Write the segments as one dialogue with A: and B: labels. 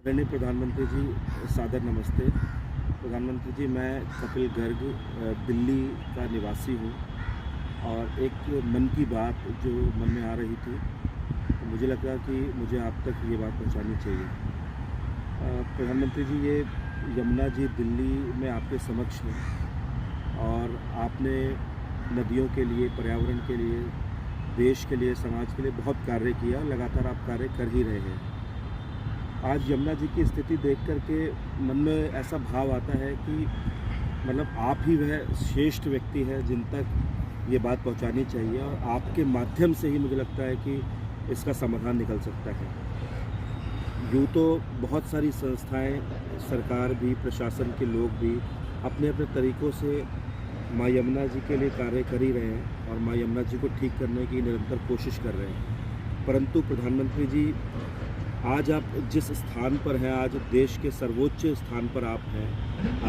A: आदरणीय प्रधानमंत्री जी, सादर नमस्ते। प्रधानमंत्री जी, मैं कपिल गर्ग दिल्ली का निवासी हूँ और एक मन की बात जो मन में आ रही थी, तो मुझे लगा कि मुझे आप तक ये बात पहुँचानी चाहिए। प्रधानमंत्री जी, ये यमुना जी दिल्ली में आपके समक्ष है और आपने नदियों के लिए, पर्यावरण के लिए, देश के लिए, समाज के लिए बहुत कार्य किया, लगातार आप कार्य कर ही रहे हैं। आज यमुना जी की स्थिति देख कर के मन में ऐसा भाव आता है कि मतलब आप ही वह श्रेष्ठ व्यक्ति है जिन तक ये बात पहुंचानी चाहिए और आपके माध्यम से ही मुझे लगता है कि इसका समाधान निकल सकता है। यूँ तो बहुत सारी संस्थाएं, सरकार भी, प्रशासन के लोग भी अपने अपने तरीक़ों से माँ यमुना जी के लिए कार्य कर ही रहे हैं और माँ यमुना जी को ठीक करने की निरंतर कोशिश कर रहे हैं। परंतु प्रधानमंत्री जी, आज आप जिस स्थान पर हैं, आज देश के सर्वोच्च स्थान पर आप हैं,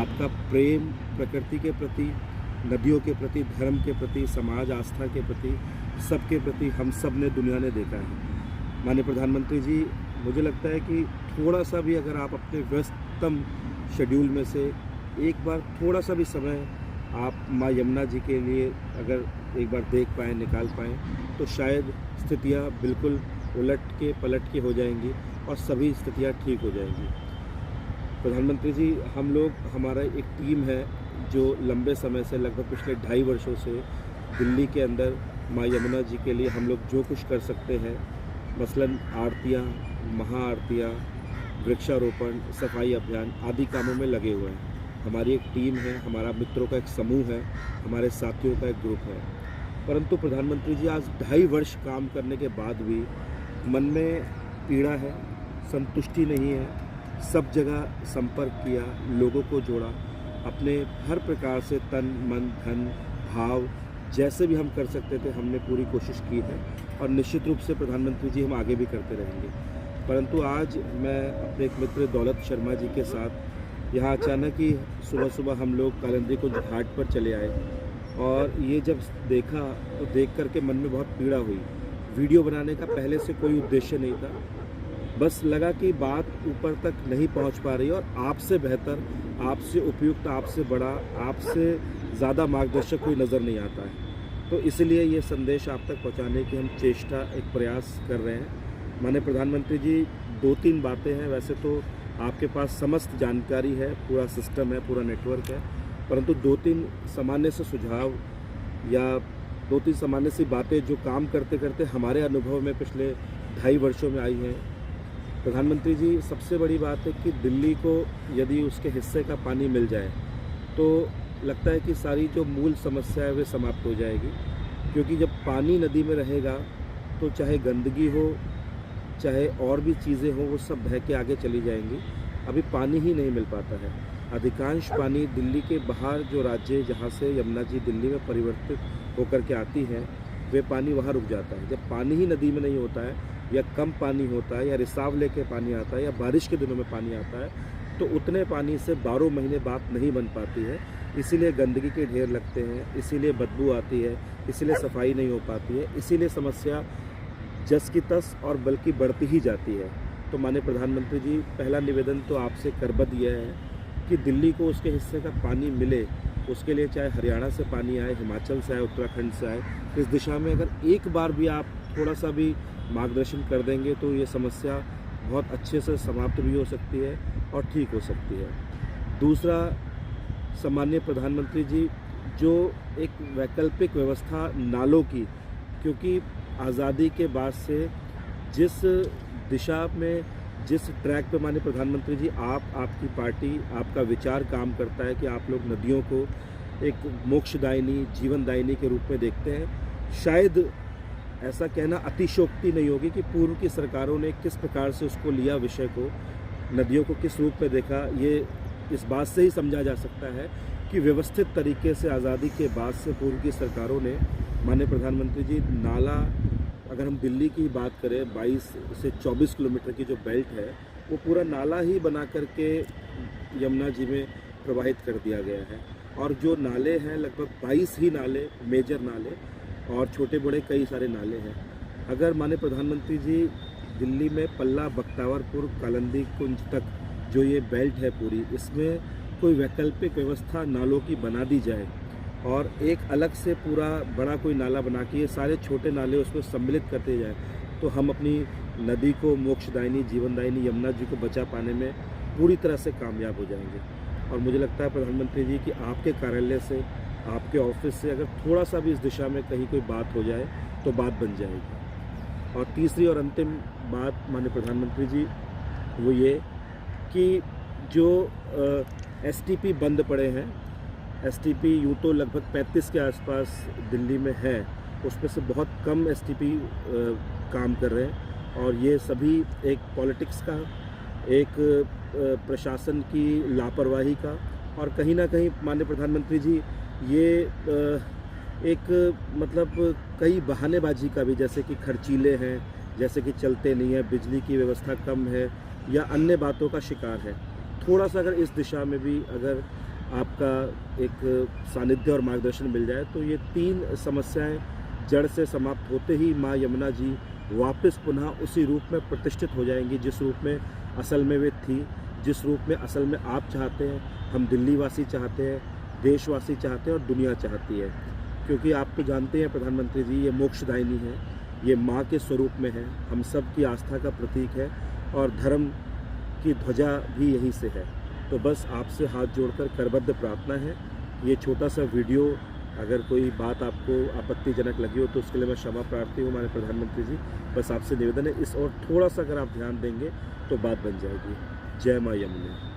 A: आपका प्रेम प्रकृति के प्रति, नदियों के प्रति, धर्म के प्रति, समाज आस्था के प्रति, सबके प्रति हम सब ने, दुनिया ने देखा है। माननीय प्रधानमंत्री जी, मुझे लगता है कि थोड़ा सा भी अगर आप अपने व्यस्ततम शेड्यूल में से एक बार थोड़ा सा भी समय आप माँ यमुना जी के लिए अगर एक बार देख पाएँ, निकाल पाएँ, तो शायद स्थितियाँ बिल्कुल उलट के पलट के हो जाएंगी और सभी स्थितियाँ ठीक हो जाएंगी। प्रधानमंत्री जी, हम लोग, हमारा एक टीम है जो लंबे समय से, लगभग पिछले 2.5 वर्षों से दिल्ली के अंदर माँ यमुना जी के लिए हम लोग जो कुछ कर सकते हैं, मसलन आरतियाँ, महाआरतियाँ, वृक्षारोपण, सफाई अभियान आदि कामों में लगे हुए हैं। हमारी एक टीम है, हमारा मित्रों का एक समूह है, हमारे साथियों का एक ग्रुप है। परंतु प्रधानमंत्री जी, आज 2.5 वर्ष काम करने के बाद भी मन में पीड़ा है, संतुष्टि नहीं है। सब जगह संपर्क किया, लोगों को जोड़ा, अपने हर प्रकार से तन, मन, धन, भाव जैसे भी हम कर सकते थे हमने पूरी कोशिश की है और निश्चित रूप से प्रधानमंत्री जी हम आगे भी करते रहेंगे। परंतु आज मैं अपने एक मित्र दौलत शर्मा जी के साथ यहाँ अचानक ही सुबह सुबह हम लोग कालिंदी कुंज घाट पर चले आए और ये जब देखा तो देख कर के मन में बहुत पीड़ा हुई। वीडियो बनाने का पहले से कोई उद्देश्य नहीं था, बस लगा कि बात ऊपर तक नहीं पहुंच पा रही और आपसे बेहतर, आपसे उपयुक्त, आपसे बड़ा, आपसे ज़्यादा मार्गदर्शक कोई नज़र नहीं आता है। तो इसलिए ये संदेश आप तक पहुंचाने की हम चेष्टा, एक प्रयास कर रहे हैं। माननीय प्रधानमंत्री जी, 2-3 बातें हैं। वैसे तो आपके पास समस्त जानकारी है, पूरा सिस्टम है, पूरा नेटवर्क है, परंतु 2-3 सामान्य से सुझाव या 2-3 सामान्य सी बातें जो काम करते करते हमारे अनुभव में पिछले 2.5 वर्षों में आई हैं। प्रधानमंत्री जी, सबसे बड़ी बात है कि दिल्ली को यदि उसके हिस्से का पानी मिल जाए तो लगता है कि सारी जो मूल समस्या है वे समाप्त हो जाएगी, क्योंकि जब पानी नदी में रहेगा तो चाहे गंदगी हो, चाहे और भी चीज़ें हों, वो सब बह के आगे चली जाएंगी। अभी पानी ही नहीं मिल पाता है। अधिकांश पानी दिल्ली के बाहर जो राज्य जहाँ से यमुना जी दिल्ली में परिवर्तित होकर के आती है, वे पानी वहाँ रुक जाता है। जब पानी ही नदी में नहीं होता है या कम पानी होता है या रिसाव लेके पानी आता है या बारिश के दिनों में पानी आता है, तो उतने पानी से 12 महीने बात नहीं बन पाती है। इसीलिए गंदगी के ढेर लगते हैं, इसीलिए बदबू आती है, इसीलिए सफाई नहीं हो पाती है, इसीलिए समस्या जस की तस और बल्कि बढ़ती ही जाती है। तो माननीय प्रधानमंत्री जी, पहला निवेदन तो आपसे करबद्ध यह है कि दिल्ली को उसके हिस्से का पानी मिले। उसके लिए चाहे हरियाणा से पानी आए, हिमाचल से आए, उत्तराखंड से आए, इस दिशा में अगर एक बार भी आप थोड़ा सा भी मार्गदर्शन कर देंगे तो ये समस्या बहुत अच्छे से समाप्त भी हो सकती है और ठीक हो सकती है। दूसरा, सम्माननीय प्रधानमंत्री जी, जो एक वैकल्पिक व्यवस्था नालों की, क्योंकि आज़ादी के बाद से जिस दिशा में, जिस ट्रैक पे माननीय प्रधानमंत्री जी आप, आपकी पार्टी, आपका विचार काम करता है कि आप लोग नदियों को एक मोक्षदायिनी, जीवनदायिनी के रूप में देखते हैं, शायद ऐसा कहना अतिशयोक्ति नहीं होगी कि पूर्व की सरकारों ने किस प्रकार से उसको लिया, विषय को, नदियों को किस रूप में देखा। ये इस बात से ही समझा जा सकता है कि व्यवस्थित तरीके से आज़ादी के बाद से पूर्व की सरकारों ने, माननीय प्रधानमंत्री जी, नाला, अगर हम दिल्ली की बात करें, 22 से 24 किलोमीटर की जो बेल्ट है, वो पूरा नाला ही बना करके यमुना जी में प्रवाहित कर दिया गया है। और जो नाले हैं, लगभग 22 ही नाले, मेजर नाले, और छोटे बड़े कई सारे नाले हैं। अगर माननीय प्रधानमंत्री जी दिल्ली में पल्ला, बख्तावरपुर, कालिंदी कुंज तक जो ये बेल्ट है पूरी, इसमें कोई वैकल्पिक व्यवस्था नालों की बना दी जाए और एक अलग से पूरा बड़ा कोई नाला बना के ये सारे छोटे नाले उसको सम्मिलित करते जाए, तो हम अपनी नदी को मोक्षदायिनी, जीवनदायिनी यमुना जी को बचा पाने में पूरी तरह से कामयाब हो जाएंगे। और मुझे लगता है प्रधानमंत्री जी कि आपके कार्यालय से, आपके ऑफिस से अगर थोड़ा सा भी इस दिशा में कहीं कोई बात हो जाए तो बात बन जाएगी। और तीसरी और अंतिम बात माननीय प्रधानमंत्री जी वो ये कि जो एसटीपी बंद पड़े हैं, एसटीपी यूँ तो लगभग 35 के आसपास दिल्ली में है, उसमें से बहुत कम एसटीपी काम कर रहे हैं और ये सभी एक पॉलिटिक्स का, एक प्रशासन की लापरवाही का और कहीं ना कहीं माननीय प्रधानमंत्री जी ये एक मतलब कई बहानेबाजी का भी, जैसे कि खर्चीले हैं, जैसे कि चलते नहीं हैं, बिजली की व्यवस्था कम है या अन्य बातों का शिकार है। थोड़ा सा अगर इस दिशा में भी अगर आपका एक सानिध्य और मार्गदर्शन मिल जाए तो ये 3 समस्याएं जड़ से समाप्त होते ही माँ यमुना जी वापस पुनः उसी रूप में प्रतिष्ठित हो जाएंगी जिस रूप में असल में वे थी, जिस रूप में असल में आप चाहते हैं, हम दिल्ली वासी चाहते हैं, देशवासी चाहते हैं और दुनिया चाहती है। क्योंकि आप तो जानते हैं प्रधानमंत्री जी, ये मोक्षदायिनी है, ये माँ के स्वरूप में है, हम सब की आस्था का प्रतीक है और धर्म की ध्वजा भी यहीं से है। तो बस आपसे हाथ जोड़कर करबद्ध प्रार्थना है। ये छोटा सा वीडियो अगर कोई बात आपको आपत्तिजनक लगी हो तो उसके लिए मैं क्षमा प्रार्थी हूँ हमारे प्रधानमंत्री जी। बस आपसे निवेदन है, इस और थोड़ा सा अगर आप ध्यान देंगे तो बात बन जाएगी। जय माँ यमुना।